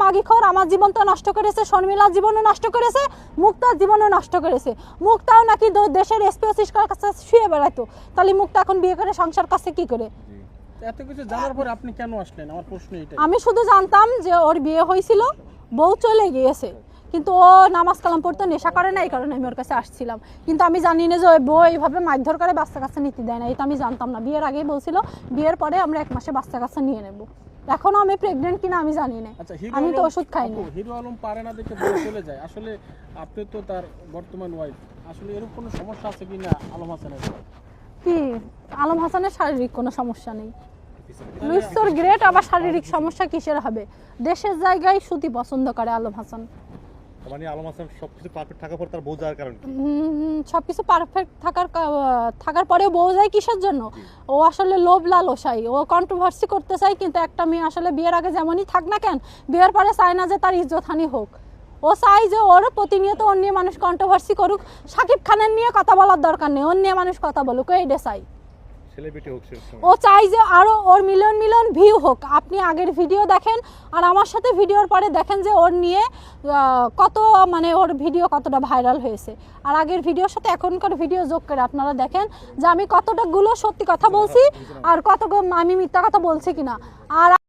মাগিখোর, আমার জীবন তো নষ্ট করেছে, শর্মিলার জীবনও নষ্ট করেছে, মুক্তার জীবনও নষ্ট করেছে। মুক্তাও নাকি দেশের এসপি অফিসারের কাছে শুয়ে বেড়াতো, তাহলে মুক্তা এখন বিয়ে করে সংসার কাছে কি করে? এত কিছু জানার পর আপনি কেন আসলেন, আমার প্রশ্ন এটাই। আমি শুধু জানতাম যে ওর বিয়ে হয়েছিল, বউ চলে গিয়েছে, কিন্তু ও নামাজ কালাম পড়তে নেশা করে না, এই কারণে আমি ওর কাছে আসছিলাম। কিন্তু আমি জানি না যে ওই বউ এইভাবে মারধর করে বাচ্চা কাচ্চা নিতে দেয় না, এটা আমি জানতাম না। বিয়ের আগেই বলছিল বিয়ের পরে আমরা 1 মাসে বাচ্চা কাচ্চা নিয়ে নেব। এখনো আমি প্রেগনেন্ট কিনা আমি জানি না, আমি তো ওষুধ খাই না। হিরো আলম পারে না দেখে বলে চলে যায়, আসলে আপনি তো তার বর্তমান ওয়াইফ, আসলে এরকম কোনো সমস্যা আছে কিনা আলম হাসানের? কি আলম হাসানের শারীরিক কোনো সমস্যা নেই, লুইসর গ্রেট, আবার শারীরিক সমস্যা কিসের হবে? দেশের জায়গায় সুতি পছন্দ করে আলম হাসান। মানে আলম হাসান সবকিছু পারফেক্ট থাকার পর তার বউ যাওয়ার কারণ কি? সবকিছু পারফেক্ট থাকার পরেও বউ যায় কিসের জন্য? ও আসলে লোভ লালসাই, ও কন্ট্রোভার্সি করতে চায়। কিন্তু একটা মেয়ে আসলে বিয়ের আগে যেমনই থাক না কেন, বিয়ের পরে চায় না যে তার ইজ্জতহানি হোক। ও চাই যে ওর প্রতিনিয়ত অন্য মানুষ কন্ট্রোভার্সি করুক, শাকিব খানের নিয়ে কথা বলার দরকার নেই, অন্য মানুষ কথা বলুক, এইটা চাই। সেলিব্রিটি হোক, ও চাই যে আরো ওর মিলিয়ন মিলিয়ন ভিউ হোক। আপনি আগের ভিডিও দেখেন আর আমার সাথে ভিডিওর পরে দেখেন যে ওর নিয়ে কত, মানে ওর ভিডিও কতটা ভাইরাল হয়েছে। আর আগের ভিডিওর সাথে এখনকার ভিডিও যোগ করে আপনারা দেখেন যে আমি কতটা গুলো সত্যি কথা বলছি আর কত আমি মিথ্যা কথা বলছি কিনা। আর